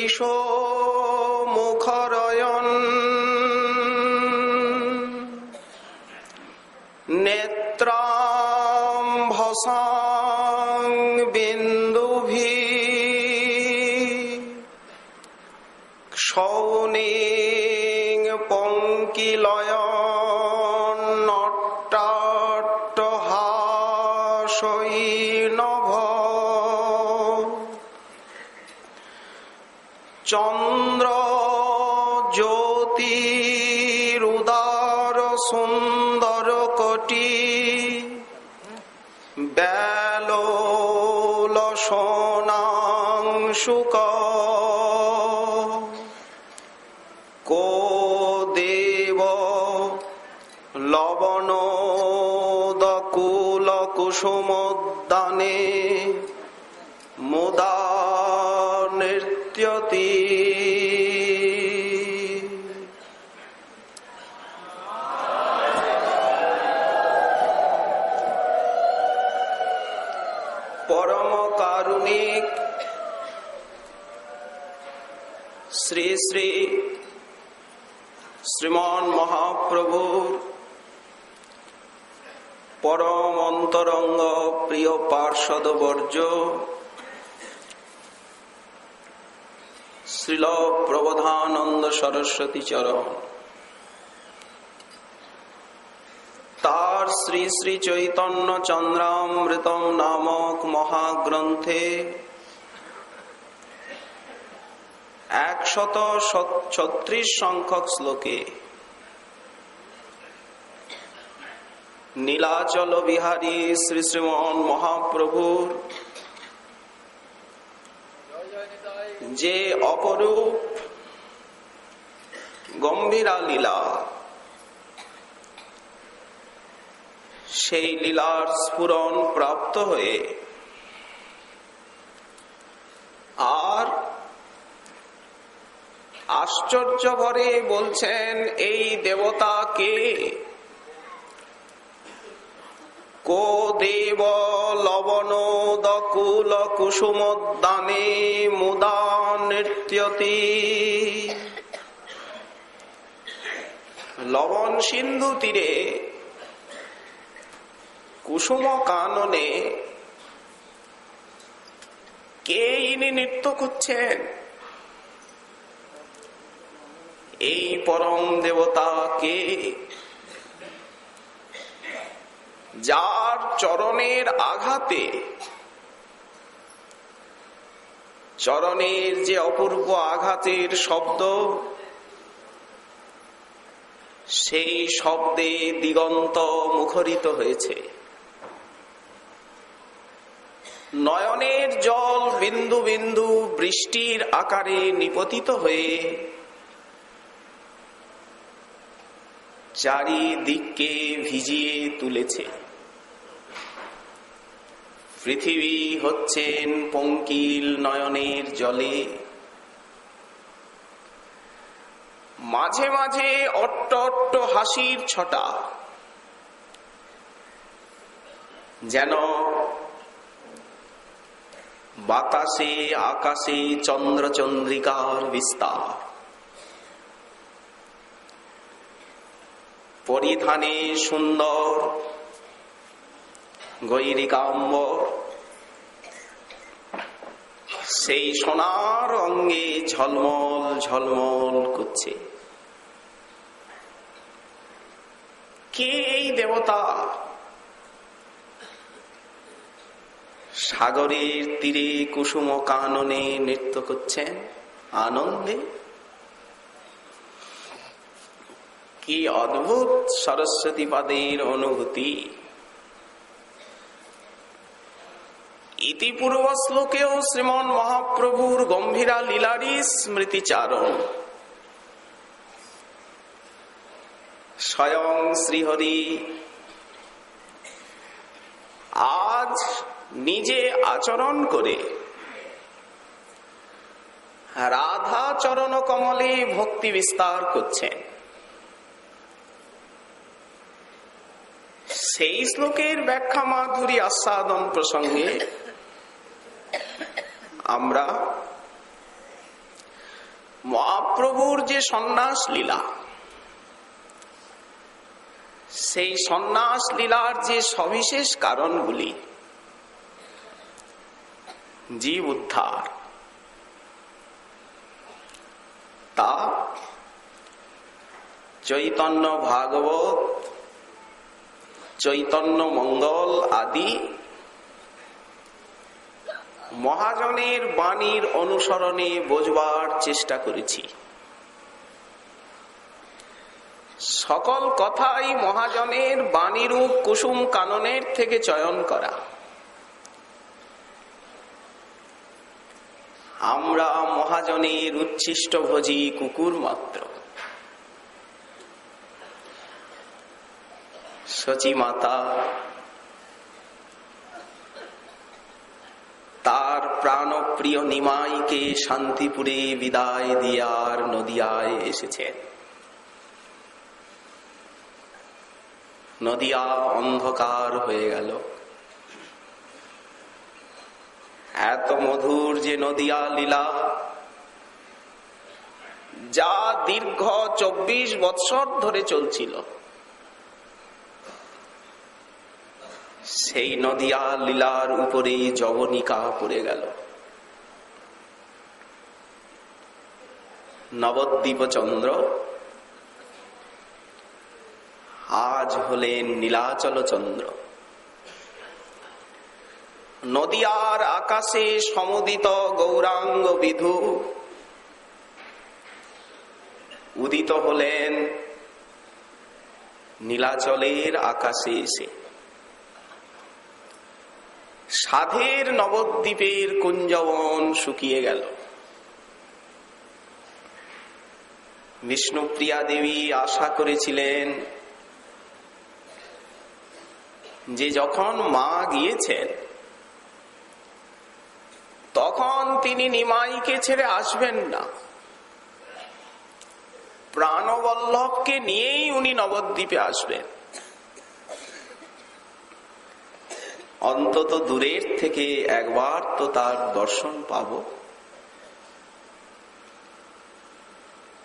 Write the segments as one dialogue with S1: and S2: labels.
S1: বিষ মুখরয়ন নেত্রাম্ভসাং বিন্দুভিঃ ক্ষৌণিং পঙ্কিলয়ন নট্টাট্টহাসৈনভ চন্দ্র জ্যোতিরুদার সুন্দর কোটি ব্যালোলসনাংশুক কো দেব লবণোদকুলকুসুমোদ্যানে মুদা নৃত্যতি। পরম কারুণিক শ্রী শ্রী শ্রীমন মহাপ্রভুর পরম অন্তরঙ্গ প্রিয় পার্ষদবর্য শ্রীল প্রবোধানন্দ সরস্বতী চরণ, তার শ্রী শ্রী চৈতন্য চন্দ্রামৃতম নামক মহাগ্রন্থে 136 সংখ্যক শ্লোকে নীলাচল বিহারী শ্রী শ্রীমন মহাপ্রভুর যে অপরূপ গম্ভীরা লীলা, সেই লীলার স্ফুরণ প্রাপ্ত হয়ে আর আশ্চর্য ভরে বলছেন, এই দেবতা কে? কো দেব লবণোদকুল কুসুমোদ্যানে মুদা নৃত্যতি। লবণ সিন্ধু তীরে কুসুম কাননে কে ইনি নৃত্য করছেন? এই পরম দেবতা কে? যার চরণের আঘাতে, চরণের যে অপূর্ব আঘাতের শব্দ, সেই শব্দে দিগন্ত মুখরিত হয়েছে। নয়নের জল বিন্দু বিন্দু বৃষ্টির আকারে নিপতিত হয়ে চারিদিককে ভিজিয়ে তুলেছে। পৃথিবী হচ্ছেন পঙ্কিল নয়নের জলে, মাঝে মাঝে অট্ট অট্ট হাসির ছটা, যেন বাতাসে আকাশে চন্দ্র চন্দ্রিকার বিস্তার। পরিধানে সুন্দর গৈরিকাম্বর, সেই সোনার অঙ্গে ঝলমল ঝলমল করছে। কে এই দেবতা? সাগরের তীরে কুসুম কাননে নৃত্য করছেন আনন্দে। কি অদ্ভুত সরস্বতী পাদের অনুভূতি! ইতিপূর্ব শ্লোকেও শ্রীমন মহাপ্রভুর গম্ভীরা লীলারই স্মৃতিচারণ। স্বয়ং শ্রীহরি আজ নিজে আচরণ করে রাধা চরণ কমলে ভক্তি বিস্তার করছেন। সেই শ্লোকের ব্যাখ্যা মাধুরী আস্বাদন প্রসঙ্গে আমরা মহাপ্রভুর যে সন্ন্যাস লীলা, সেই সন্ন্যাস লীলার যে সবিশেষ কারণগুলি, জীব উদ্ধার, তা চৈতন্য ভাগবত, চৈতন্য মঙ্গল আদি মহাজনের বাণীর অনুসরণে বোঝবার চেষ্টা করেছি। সকল কথাই মহাজনের বাণীরূপ কুসুম কাননের থেকে চয়ন করা। আমরা মহাজনের উচ্ছিষ্ট ভোজী কুকুর মাত্র। সচী মাতা তার প্রাণপ্রিয় নিমাইকে শান্তিপুরে বিদায় দিয়ার নদিয়ায় এসেছেন। নদিয়া অন্ধকার হয়ে গেল। এত মধুর যে নদিয়া লীলা, যা দীর্ঘ 24 বৎসর ধরে চলছিল, সেই নদিয়া লীলার উপরে যবনিকা পড়ে গেল। নবদ্বীপ চন্দ্র আজ হলেন নীলাচল চন্দ্র। নদিয়ার আকাশে সমুদিত গৌরাঙ্গ বিধু উদিত হলেন নীলাচলের আকাশে এসে। সাধের নবদ্বীপের কুঞ্জবন শুকিয়ে গেল। বিষ্ণুপ্রিয়া দেবী আশা করেছিলেন যে যখন মা গিয়েছেন তখন তিনি নিমাইকে ছেড়ে আসবেন না, প্রাণবল্লভকে নিয়েই উনি নবদ্বীপে আসবেন। অন্তত দূরের থেকে একবার তো তার দর্শন পাব।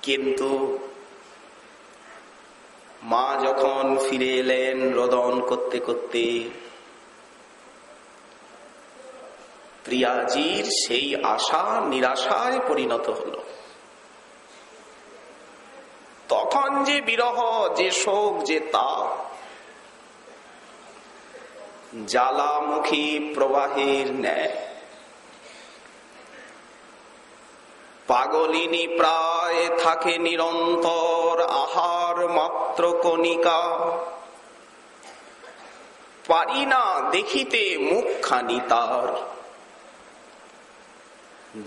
S1: কিন্তু মা যখন ফিরে এলেন রোদন করতে করতে, প্রিয়াজির সেই আশা নিরাশায় পরিণত হলো। তখন যে বিরহ, যে শোক, যে তাপ, জ্বালামুখী প্রবাহের ন্যায় পাগলিনী প্রায় থাকে নিরন্তর আহার মাত্র কণিকা। পারি না দেখিতে মুখখানি তার,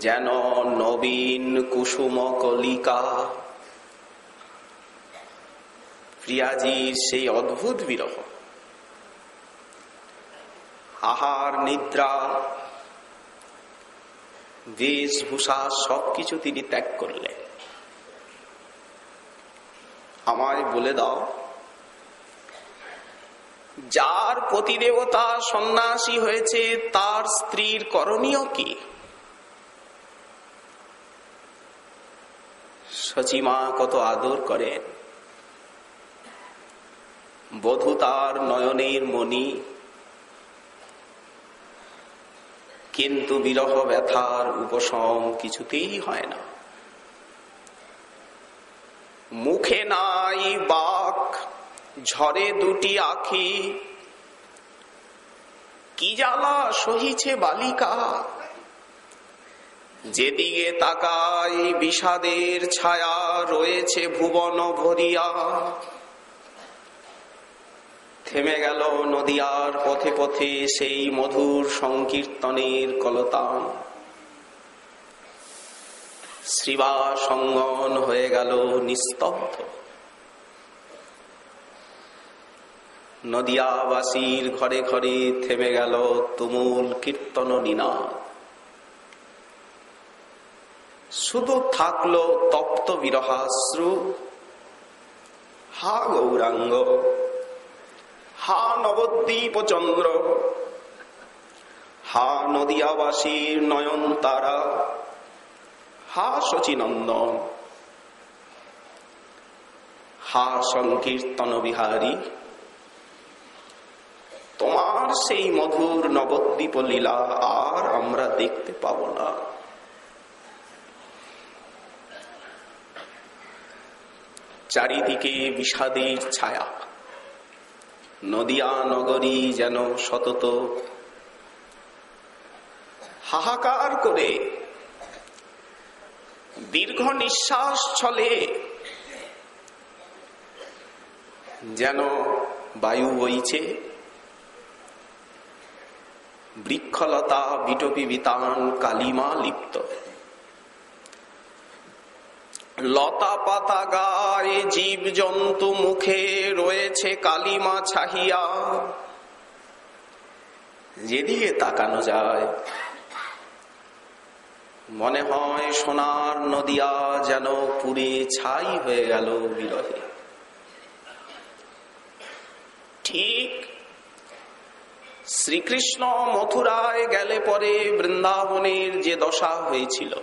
S1: যেন নবীন কুসুম কলিকা। প্রিয়াজির সেই অদ্ভুত বিরহ, আহার নিদ্রা বেশভূষা সবকিছু তিনি ত্যাগ করলেন। আমায় বলে দাও, যার পতিদেবতা সন্ন্যাসী হয়েছে তার স্ত্রীর করণীয় কি? সচিমা কত আদর করেন, বধূ তার নয়নের মণি, কিন্তু বিরহ ব্যথার উপশম কিছুতেই হয় না। মুখে নাই বাক, ঝরে দুটি আখি, কি জ্বালা সহিছে বালিকা। যেদিকে তাকাই বিষাদের ছায়া রয়েছে ভুবন ভরিয়া। থেমে গেল নদিয়ার পথে পথে সেই মধুর সংকীর্তনের কলতান। শ্রীবাস অঙ্গন হয়ে গেল নিস্তব্ধ। নদিয়াবাসীর ঘরে ঘরে থেমে গেল তুমুল কীর্তন নিনাদ। শুধু থাকলো তপ্ত বিরহাশ্রু। হা গৌরাঙ্গ, হা নবদ্বীপ চন্দ্র, হা নদিয়াবাসীর নয়ন তারা, হা শচীনন্দন, হা সংকীর্তন বিহারী, তোমার সেই মধুর নবদ্বীপ লীলা আর আমরা দেখতে পাব না। চারিদিকে বিষাদের ছায়া, নদিয়া নগরী যেন সতত হাহাকার করে দীর্ঘ নিঃশ্বাস ছলে, যেন বায়ু বইছে, বৃক্ষলতা বিটপি বিতান কালিমা লিপ্ত, লতা পাতা গায়ে জীব জন্তু মুখে রয়েছে কালিমা ছাহিয়া। যেদিকে তাকানো যায় মনে হয় সোনার নদিয়া যেন পুড়ে ছাই হয়ে গেল বিরহে। ঠিক শ্রীকৃষ্ণ মথুরায় গেলে পরে বৃন্দাবনের যে দশা হয়েছিল,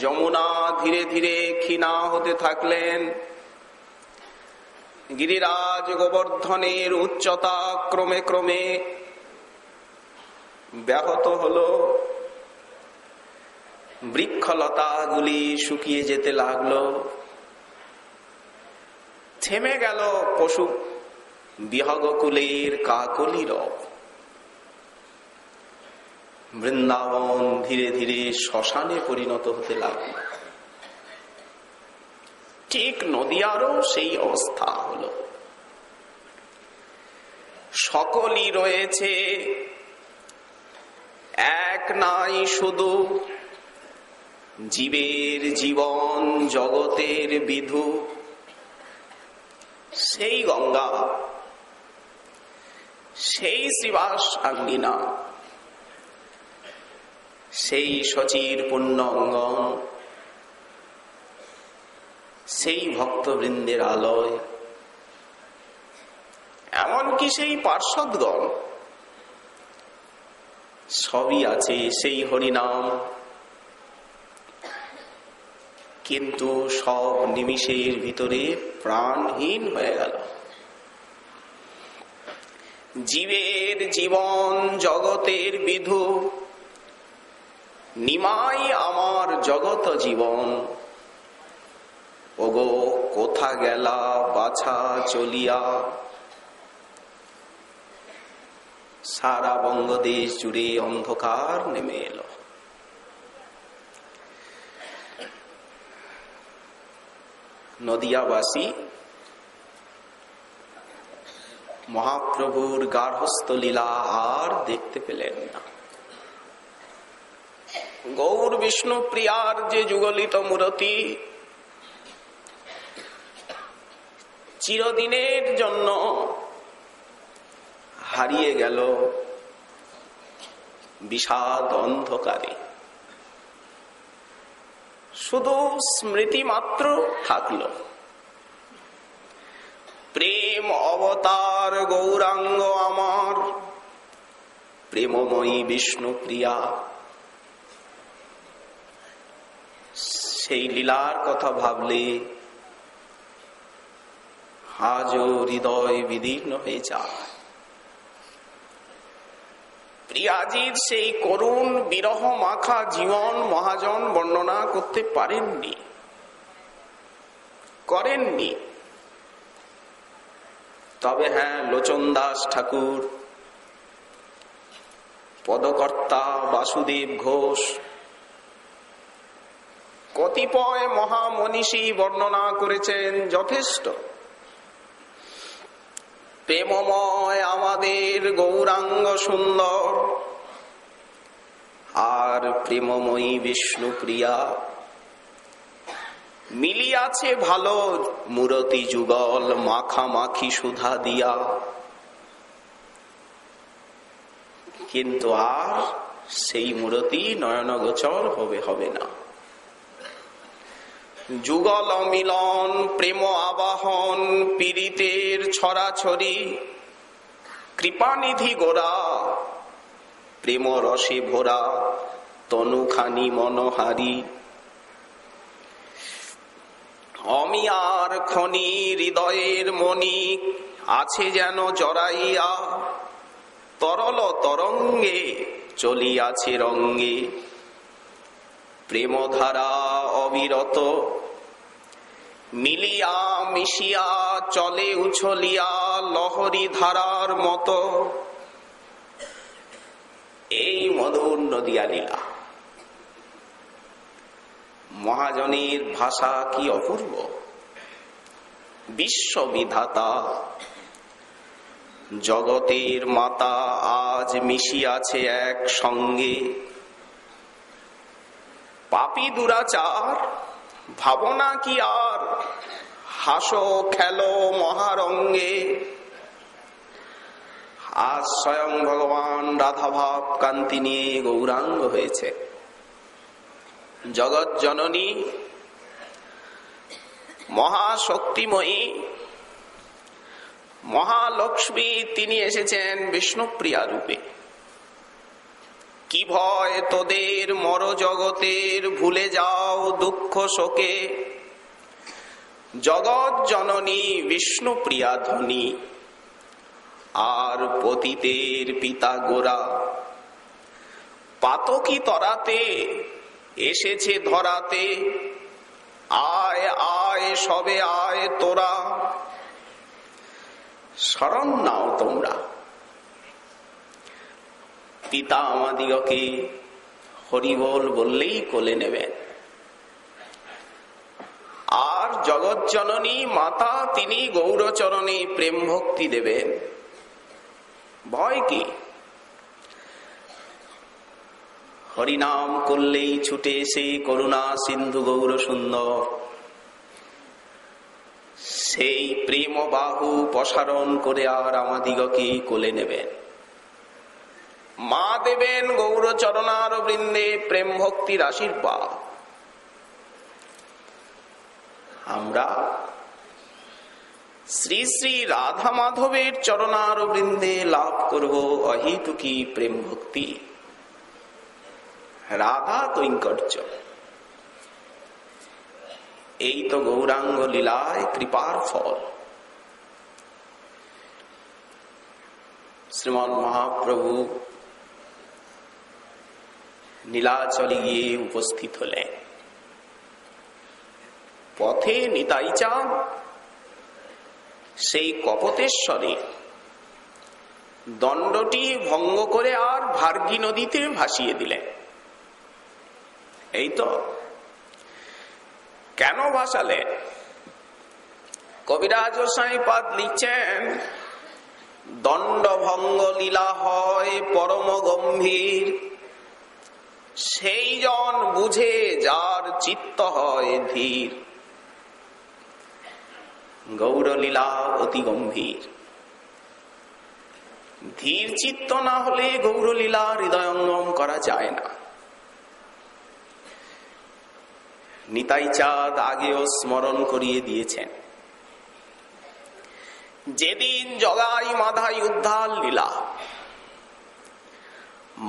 S1: যমুনা ধীরে ধীরে ক্ষীণা হতে থাকলেন, গিরিরাজ গোবর্ধনের উচ্চতা ক্রমে ক্রমে ব্যাহত হলো, বৃক্ষলতাগুলি শুকিয়ে যেতে লাগলো, থেমে গেল পশু বিহগকুলের কাকলি রব। বৃন্দাবন ধীরে ধীরে শ্মশানে পরিণত হতে লাগলো। ঠিক নদিয়ারও সেই অবস্থা হলো। সকলই রয়েছে, এক নাই শুধু, জীবের জীবন জগতের বিধু। সেই গঙ্গা, সেই শিবাস আঙ্গিনা, সেই শচীর পুণ্য অঙ্গন, সেই ভক্তবৃন্দের আলয়, এমনকি সেই পার্ষদগণ, সবই আছে সেই হরিনাম। কিন্তু সব নিমিষের ভিতরে প্রাণহীন হয়ে গেল। জীবের জীবন জগতের বিধু, নিমাই আমার জগত জীবন। ওগো কোথা গেলা বাছা চলিয়া। সারা বঙ্গদেশ জুড়ে অন্ধকার নেমে এলো। নদিয়াবাসী মহাপ্রভুর গার্হস্থ লীলা আর দেখতে পেলেন না। গৌর বিষ্ণু প্রিয়ার যে যুগলিত মূরতি চিরদিনের জন্য হারিয়ে গেল বিষাদ অন্ধকারে। শুধু স্মৃতি মাত্র থাকলো। প্রেম অবতার গৌরাঙ্গ আমার, প্রেমময়ী বিষ্ণু প্রিয়া, সেই লীলার কথা ভাবলে আজও হৃদয় বিদীর্ণ হয়ে যায়। প্রিয়াজির সেই করুণ বিরহ মাখা জীবন মহাজন বর্ণনা করতে করেননি। তবে হ্যাঁ, লোচন দাস ঠাকুর, পদকর্তা বাসুদেব ঘোষ, কতিপয় মহামনীষী বর্ণনা করেছেন যথেষ্ট। প্রেমময় আমাদের গৌরাঙ্গ সুন্দর আর প্রেমময়ী বিষ্ণু প্রিয়া, মিলিয়াছে ভালো মূরতি যুগল মাখামাখি সুধা দিয়া। কিন্তু আর সেই মূরতি নয়নগোচর হবে না। যুগল মিলন, প্রেম আবাহন, পীড়িতের ছড়াছড়ি, কৃপানিধি গোরা, প্রেম রসে ভরা তনুখানি মনোহারি। অমিয়ার খনি হৃদয়ের মণি আছে যেন জড়াইয়া, তরল তরঙ্গে চলিয়াছে রঙ্গে। প্রেমধারা অবিরত মিলিয়া মিশিয়া চলে উছলিয়া লহরী ধারার মতো। এই মধুর নদিয়া লীলা। মহাজনের ভাষা কি অপূর্ব। বিশ্ববিধাতা জগতের মাতা আজ মিশিয়াছে এক সঙ্গে। পাপী দুরাচার ভাবনা কি আর, হাসো খেলো মহারঙ্গে। আজ স্বয়ং ভগবান রাধাভাব কান্তি নিয়ে গৌরাঙ্গ হয়েছে। জগৎ জননী মহাশক্তিময়ী মহালক্ষ্মী, তিনি এসেছেন বিষ্ণুপ্রিয়া রূপে। কি ভয় তোদের মর জগতের, ভুলে যাও দুঃখ শোকে। জগৎ জননী বিষ্ণুপ্রিয়া ধ্বনি, আর পতিতের পিতা গোরা। পাতকি তরাতে এসেছে ধরাতে, আয় আয় সবে আয় তোরা। শরণ নাও তোমরা। পিতা আমাদিগকে হরিবোল বললেই কোলে নেবেন। আর জগৎ জননী মাতা, তিনি গৌরচরণে প্রেম ভক্তি দেবেন। ভয় কি? হরিনাম করলেই ছুটে এসে করুণা সিন্ধু গৌর সুন্দর সেই প্রেম বাহু প্রসারণ করে আর আমাদিগকে কোলে নেবেন। মা দেবেন গৌরচরণার বৃন্দে প্রেম ভক্তির আশীর্বাদ। আমরা শ্রী শ্রী রাধা মাধবের চরণার বৃন্দে লাভ করব অহেতুকী প্রেম ভক্তি, রাধা কৈঙ্কর্য। এই তো গৌরাঙ্গ লীলায় কৃপার ফল। শ্রীমান মহাপ্রভু নীলাচলে গিয়ে উপস্থিত হলেন। পথে নিতাই চাঁদ সেই কপতেশ্বরে দণ্ডটি ভঙ্গ করে আর ভার্গী নদীতে ভাসিয়ে দিলেন। এই তো কেন ভাসালেন? কবিরাজ সাঁইপাদ লিখছেন, দণ্ড ভঙ্গ লীলা হয় পরম গম্ভীর, সেই জন বুঝে যার চিত্ত হয় ধীর। গৌরলীলা অতি গম্ভীর। ধীর চিত্ত না হলে গৌরলীলা হৃদয়ঙ্গম করা যায় না। নিতাই চাঁদ আগেও স্মরণ করিয়ে দিয়েছেন, যেদিন জগাই মাধাই উদ্ধার লীলা,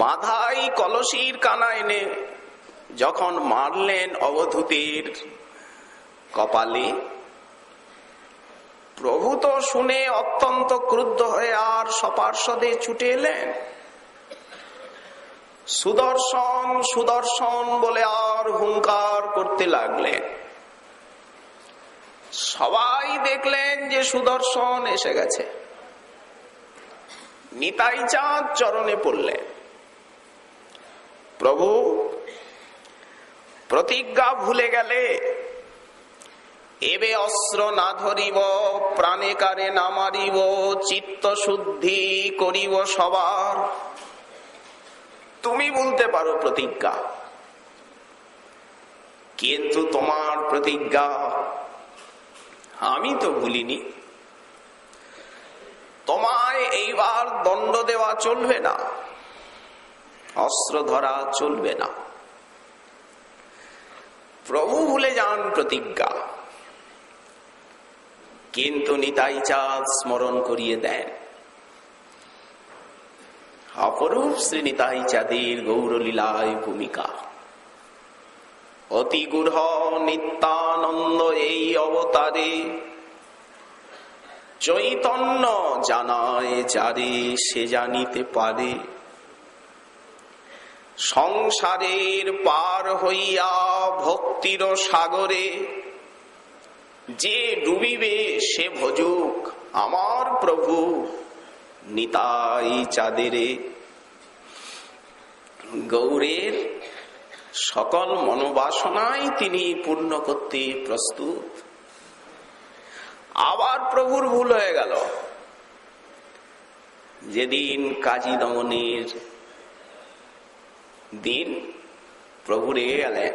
S1: মাধাই কলসির কানা এনে যখন মারলেন অবধূতের কপালে, প্রভু তো শুনে অত্যন্ত ক্রুদ্ধ হয়ে আর সপার্ষদে ছুটে এলেন। সুদর্শন সুদর্শন বলে আর হুঙ্কার করতে লাগলেন। সবাই দেখলেন যে সুদর্শন এসে গেছে। নিতাই চাঁদ চরণে পড়লেন, প্রভু প্রতিজ্ঞা ভুলে গেলে, এবে অস্ত্র না ধরিব, প্রাণে কারে না মারিব, চিত্ত শুদ্ধি করিব সবার। তুমি বলতে পারো প্রতিজ্ঞা, কিন্তু তোমার প্রতিজ্ঞা আমি তো ভুলিনি। তোমায় এইবার দণ্ড দেওয়া চলবে না, অস্ত্র ধরা চলবে না। প্রভু ভুলে যান প্রতিজ্ঞা, কিন্তু নিতাই চাঁদ স্মরণ করিয়ে দেন। অপরূপ শ্রী নিতাই চাঁদের গৌরলীলায় ভূমিকা। অতি গূঢ় নিত্যানন্দ এই অবতারে, চৈতন্য জানায় যারে সে জানিতে পারে। সংসারের পার হইয়া ভক্তির সাগরে, যে ডুবিবে সে ভজুক আমার প্রভু নিতাই চাঁদেরে। গৌরের সকল মনোবাসনাই তিনি পূর্ণ করতে প্রস্তুত। আবার প্রভুর ভুল হয়ে গেল। যেদিন কাজী দমনের দিন, প্রভু রেগে গেলেন।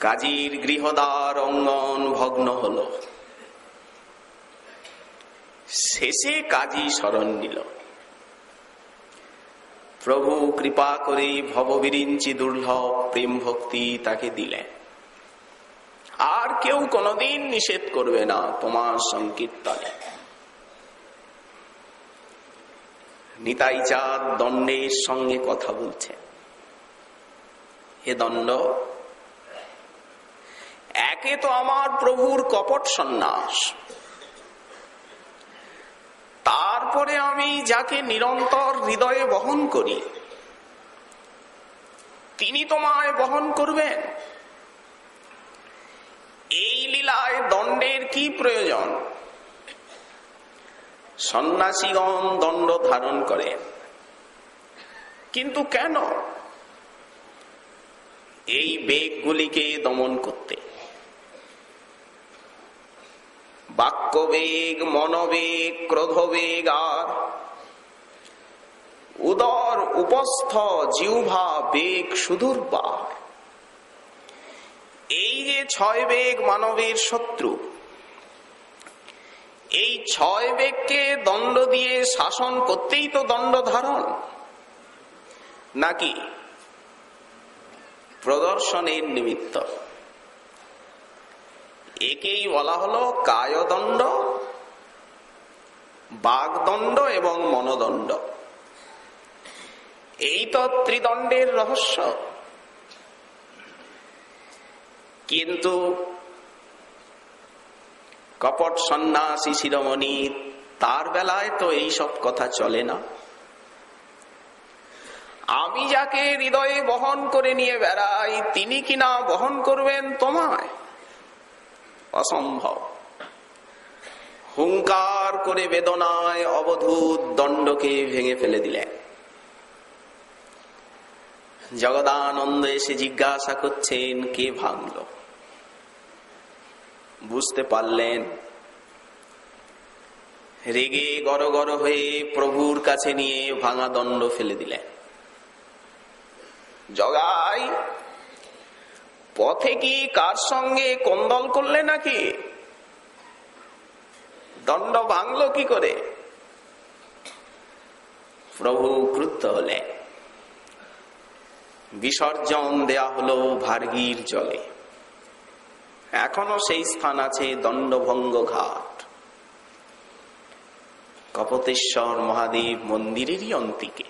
S1: কাজীর গৃহদ্বার অঙ্গন ভগ্ন হল। শেষে কাজী শরণ নিল। প্রভু কৃপা করে ভববিরিঞ্চি দুর্লভ প্রেম ভক্তি তাকে দিলেন। আর কেউ কোনদিন নিষেধ করবে না তোমার সংকীর্তনে। নিতাই চাঁদ দণ্ডের সঙ্গে কথা বলছে। হে দণ্ড, একে তো আমার প্রভুর কপট সন্ন্যাস, তারপরে আমি যাকে নিরন্তর হৃদয়ে বহন করি, তিনি তোমায় বহন করবেন। এই লীলায় দণ্ডের কি প্রয়োজন? সন্ন্যাসীগণ দণ্ড ধারণ করেন, কিন্তু কেন? এই বেগগুলিকে দমন করতে। বাক্যবেগ, মনোবেগ, ক্রোধবেগ আর উদর উপস্থ জিহ্বা বেগ সুদূরপার। এই যে 6 বেগ মানবের শত্রু, এই 6 বেগকে দণ্ড দিয়ে শাসন করতেই তো দণ্ড ধারণ, নাকি প্রদর্শনের নিমিত্ত? একেই বলা হলো কায়দণ্ড, বাগদণ্ড এবং মনোদণ্ড। এই তো ত্রিদণ্ডের রহস্য। কিন্তু কপট সন্ন্যাসী শিরোমণি, তার বেলায় তো এই সব কথা চলে না। আমি যাকে হৃদয়ে বহন করে নিয়ে বেড়াই, তিনি কিনা বহন করবেন তোমায়? অসম্ভব। হুঙ্কার করে বেদনায় অবধূত দণ্ডকে ভেঙে ফেলে দিলেন। জগদানন্দ এসে জিজ্ঞাসা করছেন, কে ভাঙল? বুঝতে পারলেন। রেগে গড় হয়ে প্রভুর কাছে নিয়ে ভাঙা দণ্ড ফেলে দিলেন। জগাই, পথে কি কার সঙ্গে কোন্দল করলে নাকি? দণ্ড ভাঙলো কি করে? প্রভু ক্রুদ্ধ হলেন। বিসর্জন দেয়া হলো ভার্গীর জলে। এখনো সেই স্থান আছে, দণ্ডভঙ্গ ঘাট। কপতেশ্বর মহাদেব মন্দিরেরই অন্তিকে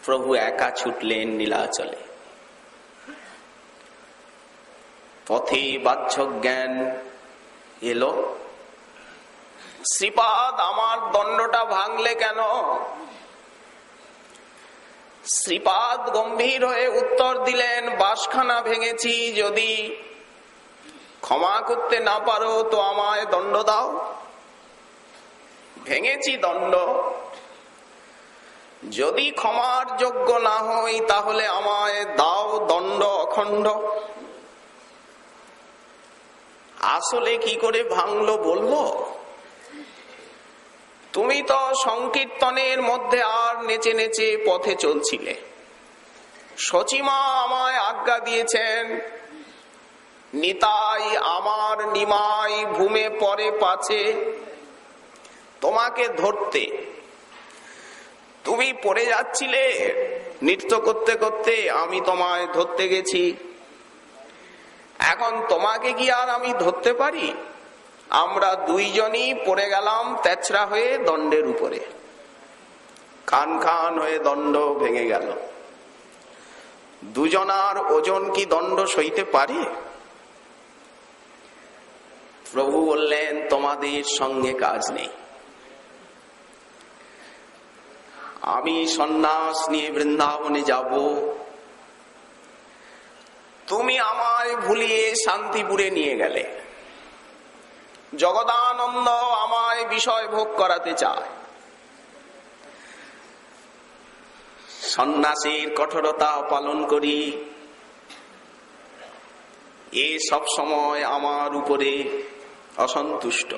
S1: প্রভু একা ছুটলেন নীলাচলে। পথে বাহ্য জ্ঞান এলো, শ্রীপাদ আমার দণ্ডটা ভাঙলে কেন? শ্রীপাদ গম্ভীর হয়ে উত্তর দিলেন, বাসখানা ভেঙেছি, যদি ক্ষমা করতে না পারো তো আমায় দণ্ড দাও। ভেঙেছি দণ্ড, যদি ক্ষমার যোগ্য না হই তাহলে আমায় দাও দণ্ড অখণ্ড। আসলে কি করে ভাঙলো বলবো? তুমি তো সংকীর্তনের মধ্যে আর নেচে নেচে পথে চলছিলে। সচিমা আমায় আজ্ঞা দিয়েছেন, নিতাই আমার নিমাই ভূমে পরে পাছে তোমাকে ধরতে। তুমি পড়ে যাচ্ছিলে নৃত্য করতে করতে, আমি তোমায় ধরতে গেছি। এখন তোমাকে কি আর আমি ধরতে পারি? আমরা দুইজনই পড়ে গেলাম তেচরা হয়ে দণ্ডের উপরে। খান খান হয়ে দণ্ড ভেঙে গেল। দুজনার ওজন কি দণ্ড সইতে পারে? প্রভু বললেন, তোমাদের সঙ্গে কাজ নেই। আমি সন্ন্যাস নিয়ে বৃন্দাবনে যাব, তুমি আমায় ভুলিয়ে শান্তিপুরে নিয়ে গেলে। জগদানন্দ আমায় বিষয় ভোগ করাতে চায়। সন্ন্যাসীর কঠোরতা পালন করি, এ সব সময় আমার উপরে অসন্তুষ্ট।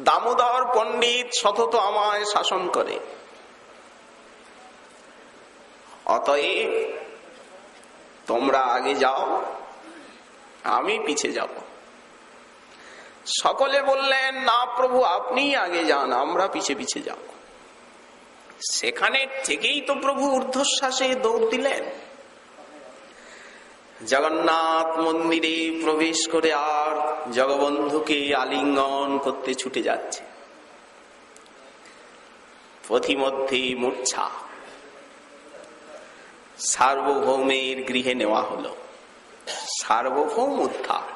S1: দামোদর পণ্ডিত সতত আমায় শাসন করে। অতএব তোমরা আগে যাও, আমি পিছে যাব। সকলে বললেন, না প্রভু, আপনি আগে যান, আমরা পিছে পিছে যাব। সেখানে থেকেই তো প্রভু ঊর্ধ্বশ্বাসে দৌড় দিলেন। জগন্নাথ মন্দিরে প্রবেশ করে আর জগবন্ধুকে আলিঙ্গন করতে ছুটে যাচ্ছে। পথিমধ্যে মূর্ছা। সার্বভৌমের গৃহে নেওয়া হলো। সার্বভৌম উদ্ধার।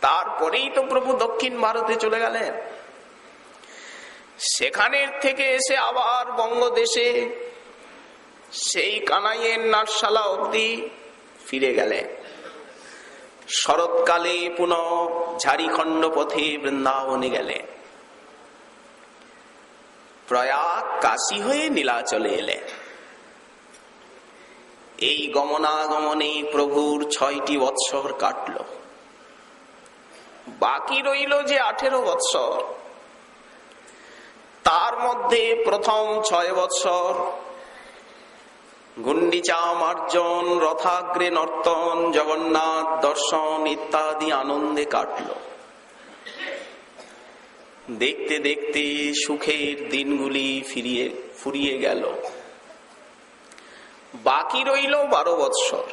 S1: তারপরেই তো প্রভু দক্ষিণ ভারতে চলে গেলেন। সেখানের থেকে এসে আবার বঙ্গদেশে সেই কানাইয়ের নাটশালা অবধি ফিরে গেলেন। শরৎকালে পুনঃ ঝাড়িখণ্ড পথে বৃন্দাবনে গেলেন। প্রয়াগ কাশী হয়ে নীলাচলে এলেন। এই গমনাগমনে প্রভুর 6টি বৎসর কাটল। বাকি রইল যে 18 বৎসর। তার মধ্যে প্রথম 6 বৎসর গুন্ডিচা মার্জন, রথাগ্রে নর্তন, জগন্নাথ দর্শন ইত্যাদি আনন্দে কাটল। দেখতে দেখতে সুখের দিনগুলি ফুরিয়ে গেল। বাকি রইল 12 বৎসর।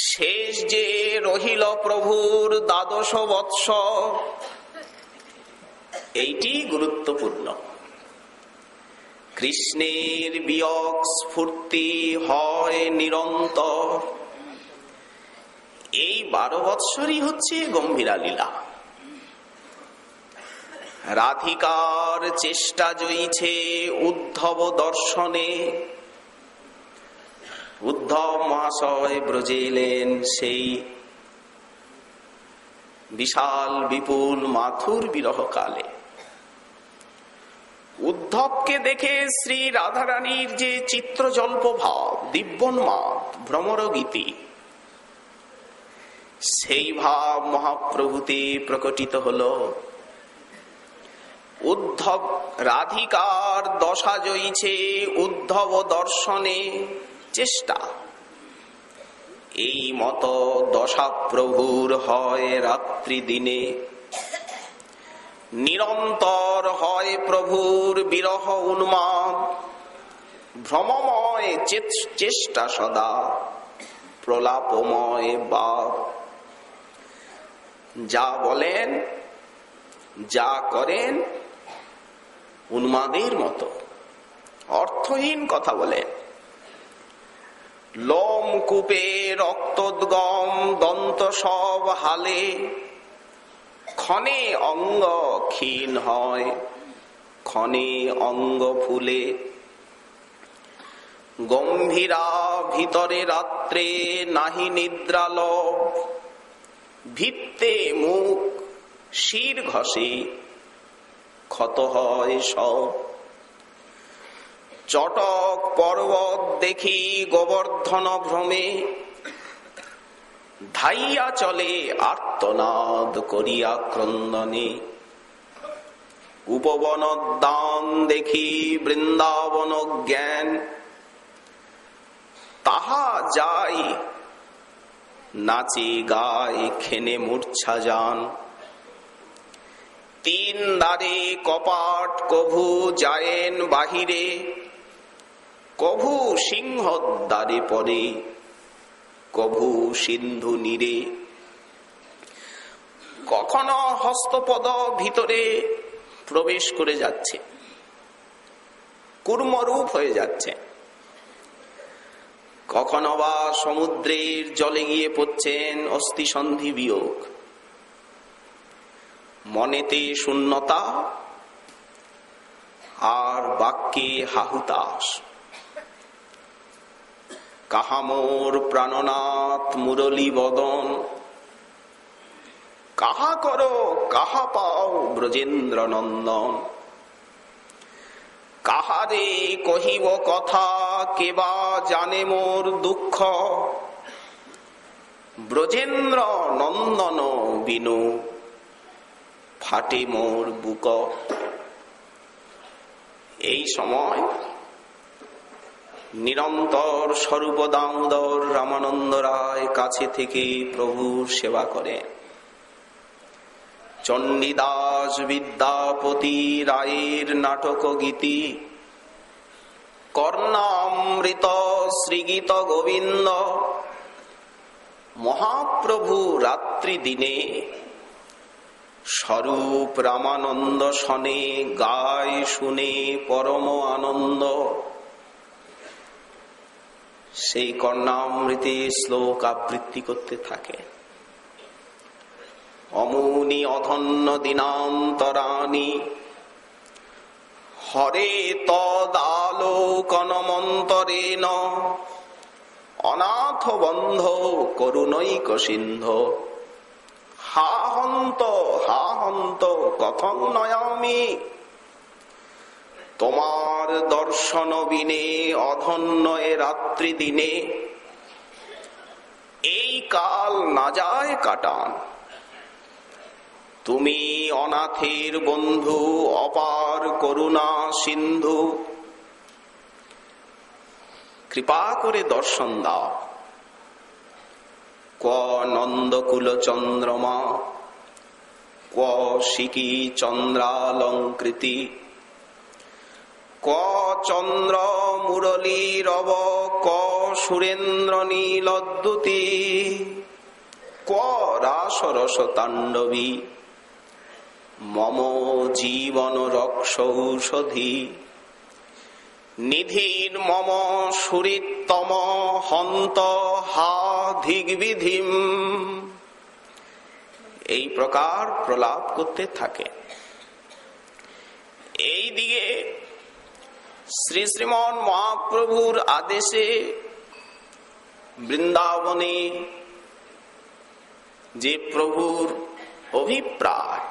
S1: শেষ যে রহিল প্রভুর 12 বৎসর, এইটি গুরুত্বপূর্ণ। কৃষ্ণের বিয়োগ স্ফূর্তি হয় নিরন্তর। এই 12 বৎসরই হচ্ছে গম্ভীরা লীলা। রাধিকার চেষ্টা জয়ীছে উদ্ধব দর্শনে। উদ্ধব মহাশয় ব্রজে এলেন সেই বিশাল বিপুল মাথুর বিরহ কালে। উদ্ধবকে দেখে শ্রী রাধারানীর যে চিত্রজল্প ভাব, দিব্যন্মাদ, ভ্রমরগীতি, সেই ভাব মহাপ্রভুতে প্রকটিত হল। উদ্ধব রাধিকার দশা জয়ীছে উদ্ধব দর্শনে চেষ্টা। এই মত দশা প্রভুর হয় রাত্রি দিনে। নিরন্তর হয় প্রভুর বিরহ উন্মাদ। ভ্রমময় চেষ্টা সদা, প্রলাপময় বাদ। যা বলেন, যা করেন উন্মাদের মতো অর্থহীন কথা বলেন। লোম কূপে রক্তোদ্গম দন্ত সব হালে। ক্ষণে অঙ্গ ক্ষীণ হয়, ক্ষণে অঙ্গ ফুলে। গম্ভীরা ভিতরে রাত্রে নাহি নিদ্রালভ। ভিত্তে মুখ শির ঘষে, ক্ষত হয় সব। চটক পর্বত দেখি গোবর্ধন ভ্রমে। ধাইয়া চলে আর্তনাদ করিয়া ক্রন্দনে। উপবনোদ্যান দেখি বৃন্দাবন জ্ঞান। তাহা যাই নাচে গায় খেনে মূর্ছা যান। 3 দ্বারে কপাট কভু যায়েন বাহিরে। কভু সিংহ দ্বারে পড়ে, কভু সিন্ধু নীরে। কখনো হস্তপদ ভিতরে প্রবেশ করে যাচ্ছে, কুর্মরূপ হয়ে যাচ্ছে। কখনো বা সমুদ্রের জলে গিয়ে পড়ছেন অস্থি সন্ধি বিয়োগ, মনেতে শূন্যতা আর বাক্যে হাহুতাস। কাহা মোর প্রাণনাথ মুরলী বদন, কাহা করো কাহা পাও ব্রজেন্দ্র নন্দন। কাহারে কহিব কথা কেবা জানে মোর দুঃখ, ব্রজেন্দ্র নন্দন বিনু ফাটে মোর বুক। এই সময় নিরন্তর স্বরূপ দামোদর রামানন্দ রায় কাছে থেকে প্রভুর সেবা করেন। চণ্ডীদাস বিদ্যাপতি রায়ের নাটক গীতি, কর্ণামৃত শ্রীগীত গোবিন্দ, মহাপ্রভু রাত্রি দিনে স্বরূপ রামানন্দ শনে গায় শুনে পরম আনন্দ। সেই কর্ণামৃতে শ্লোক আবৃত্তি করতে থাকে। অমুনি অধন্য দিনান্তরানি হরে তদালোকনমন্তরেণ, অনাথ বন্ধ করুণৈক সিন্ধু। হা হন্ত কথং নয়ামি, তোমার দর্শন বিনে অধন্য এ রাত্রি দিনে। এই কাল না যায় কাটান, তুমি অনাথের বন্ধু অপার করুণা সিন্ধু। কৃপা করে দর্শন দাও। ক নন্দকুল চন্দ্রমা, ক শিকি চন্দ্রালঙ্কৃতি, ক চন্দ্র মুরলী রব, ক সুরেন্দ্র নীলদ্যুতি, ক রাসরস তাণ্ডবী, মম জীবন রক্ষৌষধি। নিধির মম সুরিতম হন্ত হা ধিগ্বিধিম। এই প্রকার প্রলাপ করতে থাকে। এই দিকে শ্রী শ্রীমন মহাপ্রভুর আদেশে বৃন্দাবনে যে প্রভুর অভিপ্রায়,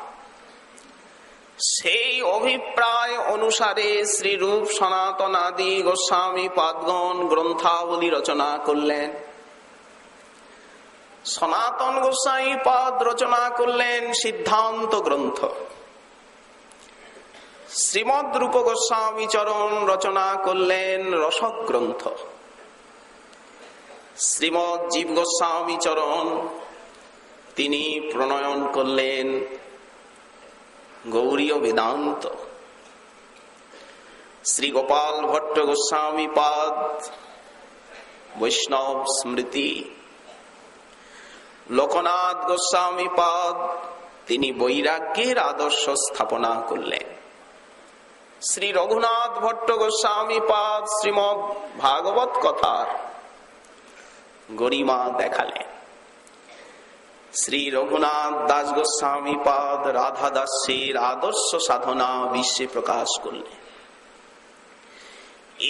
S1: সেই অভিপ্রায় অনুসারে শ্রীরূপ সনাতন আদি গোস্বামী পাদগণ গ্রন্থাবলী রচনা করলেন। সনাতন গোস্বামী পাদ রচনা করলেন সিদ্ধান্ত গ্রন্থ। শ্রীমদ রূপ গোস্বামী চরণ রচনা করলেন রসক গ্রন্থ। শ্রীমদ জীব গোস্বামী চরণ তিনি প্রণয়ন করলেন গৌড়ীয় বেদান্ত। শ্রী গোপাল ভট্ট গোস্বামী পাদ বৈষ্ণব স্মৃতি। লোকনাথ গোস্বামী পাদ তিনি বৈরাগ্যের আদর্শ স্থাপনা করলেন। শ্রী রঘুনাথ ভট্ট গোস্বামী পাদ শ্রীমদ ভাগবত কথার গরিমা দেখালেন। শ্রী রঘুনাথ দাস গোস্বামী পাদ রাধা দাসের আদর্শ সাধনা বিশ্বে প্রকাশ করলেন।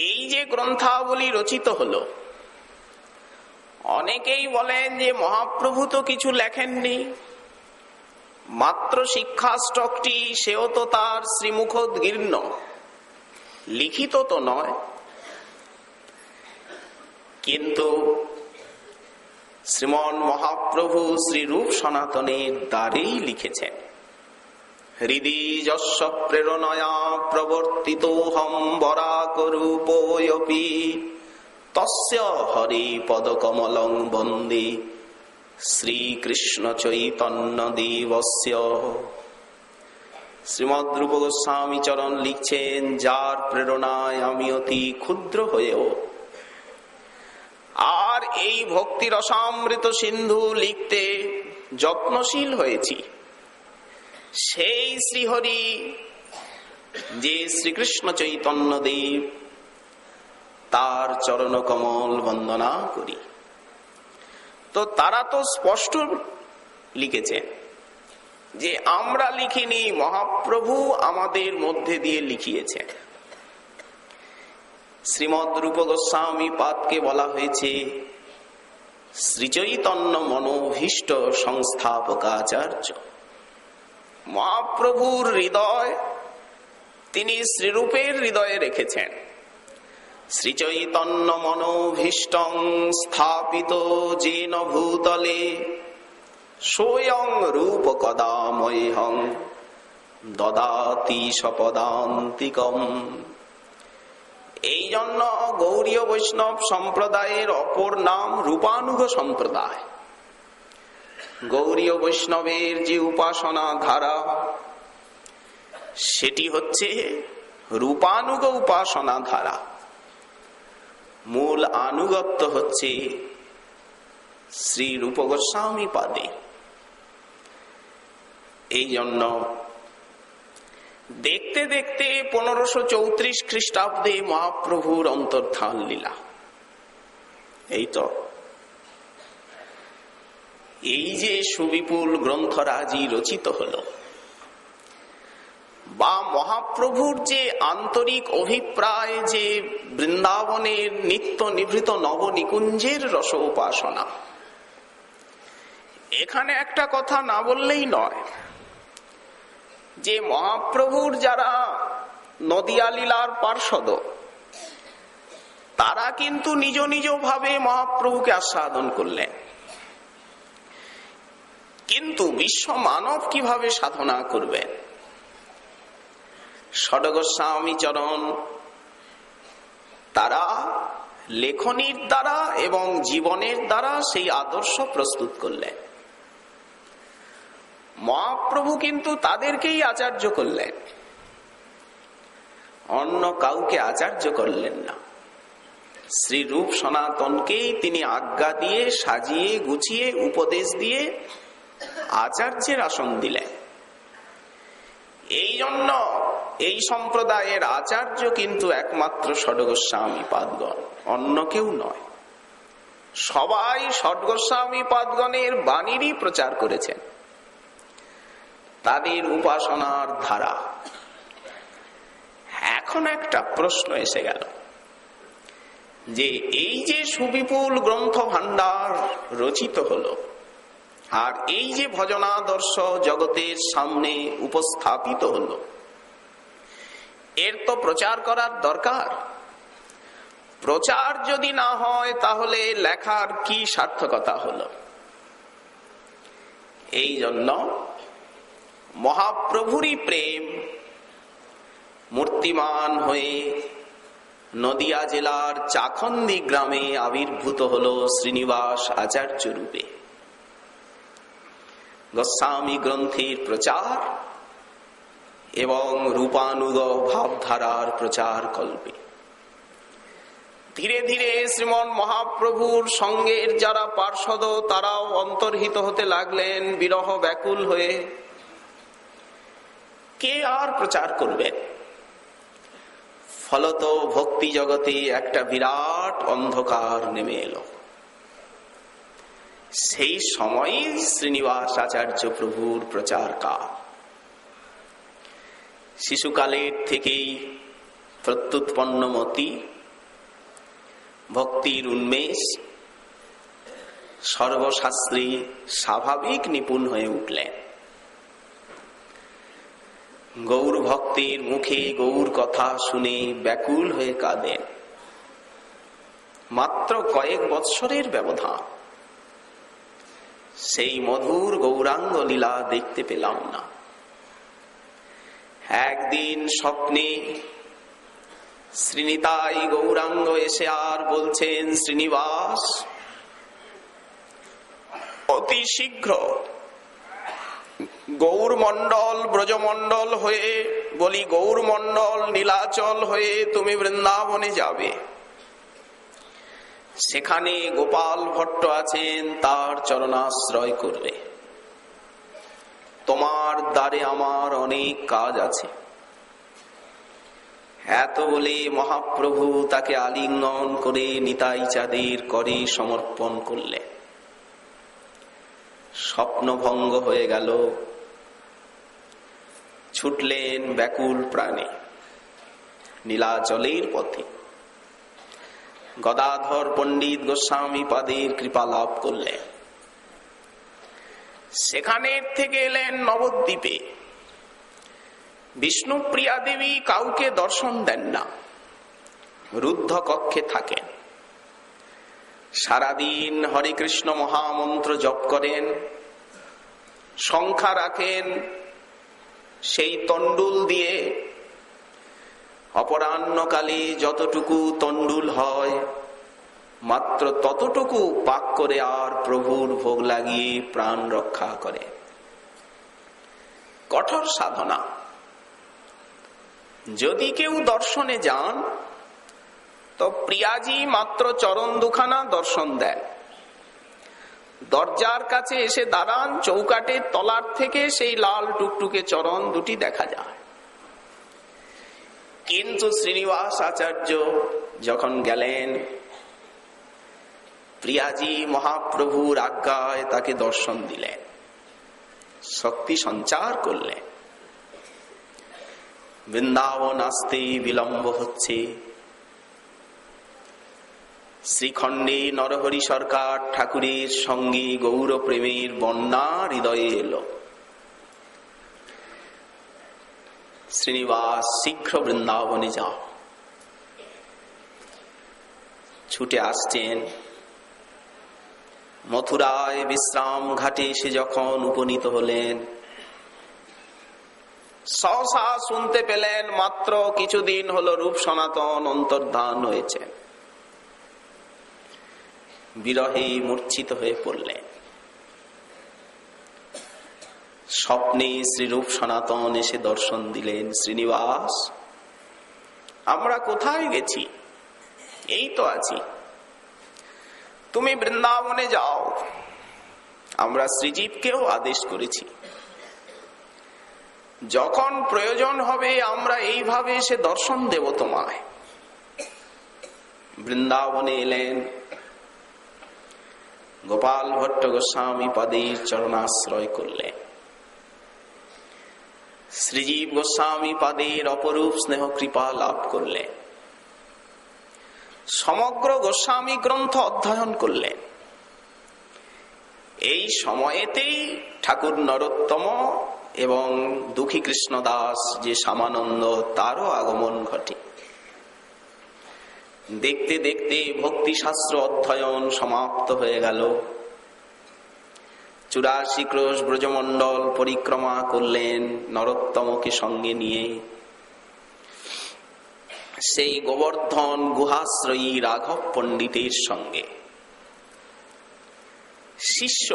S1: এই যে গ্রন্থাবলী রচিত হলো, অনেকেই বলেন যে মহাপ্রভু তো কিছু লেখেননি, মাত্র শিক্ষাষ্টকটি সেও তো তার শ্রীমুখোদ্গীর্ণ, লিখিত তো নয়। কিন্তু শ্রীমন মহাপ্রভু শ্রীরূপ সনাতনের দ্বারেই লিখেছেন। হৃদি যস্য প্রেরণয়া প্রবর্তিতোহম বরাকরূপোऽপি, তস্য হরি পদকমলং বন্দে শ্রীকৃষ্ণ চৈতন্য দেবস্য। শ্রীমদ রূপ গোস্বামী চরণ লিখছেন, যার প্রেরণায় আমি অতি ক্ষুদ্র হয়েও আর এই ভক্তি রসামৃত সিন্ধু লিখতে যত্নশীল হয়েছি, সেই শ্রীহরি যে শ্রীকৃষ্ণ চৈতন্য দেব, তার চরণ কমল বন্দনা করি। তো তারা তো স্পষ্ট লিখেছেন, যে আমরা লিখিনি, মহাপ্রভু আমাদের মধ্যে দিয়ে লিখিয়েছেন। শ্রীমদ রূপ গোস্বামী পাদকে বলা হয়েছে শ্রীচৈতন্য মনোভীষ্ট সংস্থাপকাচার্য। মহাপ্রভুর হৃদয় তিনি শ্রীরূপের হৃদয়ে রেখেছেন। শ্রীচৈতন্য মনোভীষ্টং স্থাপিত যেন ভূতলে স্বয়ং রূপ কদামহ্যং দদাতি সপদান্তিকম। এই জন্য গৌড়ীয় বৈষ্ণব সম্প্রদায়ের অপর নাম রূপানুগ সম্প্রদায়। গৌড়ীয় বৈষ্ণবের যে উপাসনা ধারা, সেটি হচ্ছে রূপানুগ উপাসনা ধারা। মূল আনুগত্য হচ্ছে শ্রী রূপ গোস্বামী পাদে। এই জন্য দেখতে দেখতে 1534 খ্রিস্টাব্দে মহাপ্রভুর অন্তর্ধান লীলা। এই তো এই যে সুবিপুল গ্রন্থরাজি রচিত হলো, বা মহাপ্রভুর যে আন্তরিক অভিপ্রায়, যে বৃন্দাবনের নিত্য নিভৃত নবনিকুঞ্জের রস উপাসনা, এখানে একটা কথা না বললেই নয়, যে মহাপ্রভুর যারা নদিয়া লীলার পার্ষদ, তারা কিন্তু নিজ নিজ ভাবে মহাপ্রভুকে আস্বাদন করলেন। কিন্তু বিশ্ব মানব কিভাবে সাধনা করবেন? ষড়গোস্বামী চরণ তারা লেখনীর দ্বারা এবং জীবনের দ্বারা সেই আদর্শ প্রস্তুত করলেন। মহাপ্রভু কিন্তু তাদেরকেই আচার্য করলেন, অন্য কাউকে আচার্য করলেন না। শ্রী রূপ সনাতনকেই তিনি আজ্ঞা দিয়ে, সাজিয়ে গুছিয়ে, উপদেশ দিয়ে আচার্যের আসন দিলেন। এই জন্য এই সম্প্রদায়ের আচার্য কিন্তু একমাত্র ষড়গোস্বামী পাদগণ, অন্য কেউ নয়। সবাই ষড়গোস্বামী পাদগণের বাণীরই প্রচার করেছেন, তাদের উপাসনার ধারা। এখন একটা প্রশ্ন এসে গেল, যে এই যে সুবিপুল গ্রন্থ ভান্ডার রচিত হলো, আর এই যে ভজনাদর্শ জগতের সামনে উপস্থাপিত হলো, এর তো প্রচার করার দরকার। প্রচার যদি না হয়, তাহলে লেখার কি সার্থকতা হলো? এই জন্য মহাপ্রভুরই প্রেম মূর্তিমান হয়ে নদিয়া জেলার চাখন্দি গ্রামে আবির্ভূত হলো শ্রীনিবাস আচার্য রূপে। গোস্বামী গ্রন্থের প্রচার এবং রূপানুগ ভাবধারার প্রচার কল্পে ধীরে ধীরে শ্রীমন মহাপ্রভুর সঙ্গের যারা পার্ষদ, তারাও অন্তর্হিত হতে লাগলেন বিরহ ব্যাকুল হয়ে। কে আর প্রচার করবেন? ফলত ভক্তি জগতে একটা বিরাট অন্ধকার নেমে এলো। সেই সময়ে শ্রীনিবাস আচার্য প্রভুর প্রচার কাল। শিশুকালের থেকেই প্রত্যুৎপন্ন মতি, ভক্তির উন্মেষ, সর্বশাস্ত্রে স্বাভাবিক নিপুণ হয়ে উঠলেন। গৌর ভক্তের মুখে গৌর কথা শুনে ব্যাকুল হয়ে কাঁদেন। মাত্র কয়েক বৎসরের ব্যবধান, সেই মধুর গৌরাঙ্গ লীলা দেখতে পেলাম না। একদিন স্বপ্নে শ্রীনিতাই গৌরাঙ্গ এসে আর বলছেন, শ্রীনিবাস, অতি শীঘ্র গৌরমণ্ডল ব্রজমণ্ডল হয়ে, বলি গৌরমণ্ডল নীলাচল হয়ে তুমি বৃন্দাবনে যাবে। সেখানে গোপাল ভট্ট আছেন, তার চরণাশ্রয় করবে। তোমার দ্বারে আমার অনেক কাজ আছে। এত বলে মহাপ্রভু তাকে আলিঙ্গন করে নিতাই চাঁদের করে সমর্পণ করলেন। স্বপ্নভঙ্গ হয়ে গেল। ছুটলেন ব্যাকুল প্রাণে নীলাচলের পথে। গদাধর পণ্ডিত গোস্বামী পাদের কৃপা লাভ করলেন। সেখানের থেকে এলেন নবদ্বীপে। বিষ্ণুপ্রিয়া দেবী কাউকে দর্শন দেন না, রুদ্ধ কক্ষে থাকেন। সারাদিন হরে কৃষ্ণ মহামন্ত্র জপ করেন, সংখ্যা রাখেন সেই তন্ডুল দিয়ে। অপরাহ্নকালে যতটুকু তন্ডুল হয় মাত্র ততটুকু পাক করে আর প্রভুর ভোগ লাগিয়ে প্রাণ রক্ষা করে। কঠোর সাধনা। যদি কেউ দর্শনে যান তো প্রিয়াজি মাত্র চরণ দুখানা দর্শন দেন। দরজার কাছে এসে দাঁড়ান, চৌকাটের তলার থেকে সেই লাল টুকটুকে চরণ দুটি দেখা যায়। কিন্তু শ্রীনিবাস আচার্য যখন গেলেন, প্রিয়াজি মহাপ্রভুর আজ্ঞায় তাকে দর্শন দিলেন, শক্তি সঞ্চার করলেন। বৃন্দাবন আসতে বিলম্ব হচ্ছে। শ্রীখণ্ডে নরহরি সরকার ঠাকুরের সঙ্গে গৌর প্রেমের বন্যা হৃদয়ে এলো। শ্রীনিবাস, শীঘ্র বৃন্দাবনে যাও। ছুটে আসছেন। মথুরায় বিশ্রাম ঘাটে এসে যখন উপনীত হলেন, সহসা শুনতে পেলেন মাত্র কিছুদিন হলো রূপ সনাতন অন্তর্ধান হয়েছে। বিরহে মূর্ছিত হয়ে পড়লেন। স্বপ্নে শ্রীরূপ সনাতন এসে দর্শন দিলেন। শ্রীনিবাস, আমরা কোথায় গেছি? এই তো আছি, তুমি বৃন্দাবনে যাও। আমরা শ্রীজীবকেও আদেশ করেছি, যখন প্রয়োজন হবে আমরা এইভাবে এসে দর্শন দেব তোমায়। বৃন্দাবনে এলেন। গোপাল ভট্ট গোস্বামী পাদের চরণাশ্রয় করলেন। শ্রীজীব গোস্বামী পাদের অপরূপ স্নেহ কৃপা লাভ করলেন। সমগ্র গোস্বামী গ্রন্থ অধ্যয়ন করলেন। এই সময়েতেই ঠাকুর নরোত্তম এবং দুঃখী কৃষ্ণদাস যে শ্যামানন্দ, তারও আগমন ঘটে। দেখতে দেখতে ভক্তি শাস্ত্র অধ্যয়ন সমাপ্ত হয়ে গেল। 84 ক্রোশ ব্রজমণ্ডল পরিক্রমা করলেন নরোত্তমকে সঙ্গে নিয়ে। সেই গোবর্ধন গুহাশ্রয়ী রাঘব পণ্ডিতের সঙ্গে। শিষ্য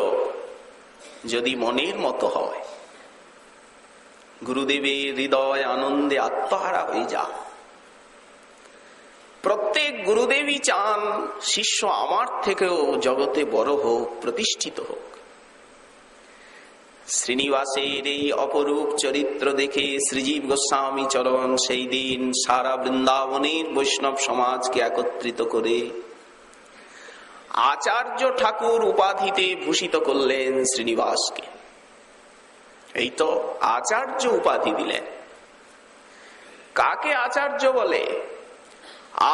S1: যদি মনের মতো হয়, গুরুদেবের হৃদয় আনন্দে আত্মহারা হয়ে যায়। প্রত্যেক গুরুদেবই চান শিষ্য আমার থেকেও জগতে বড় হোক, প্রতিষ্ঠিত হোক। শ্রীনিবাসের এই অপরূপ চরিত্র দেখে শ্রীজীব গোস্বামী চরণ সেই দিন সারা বৃন্দাবনের বৈষ্ণব সমাজকে একত্রিত করে আচার্য ঠাকুর উপাধিতে ভূষিত করলেন শ্রীনিবাসকে। এই তো আচার্য উপাধি দিলেন। কাকে আচার্য বলে?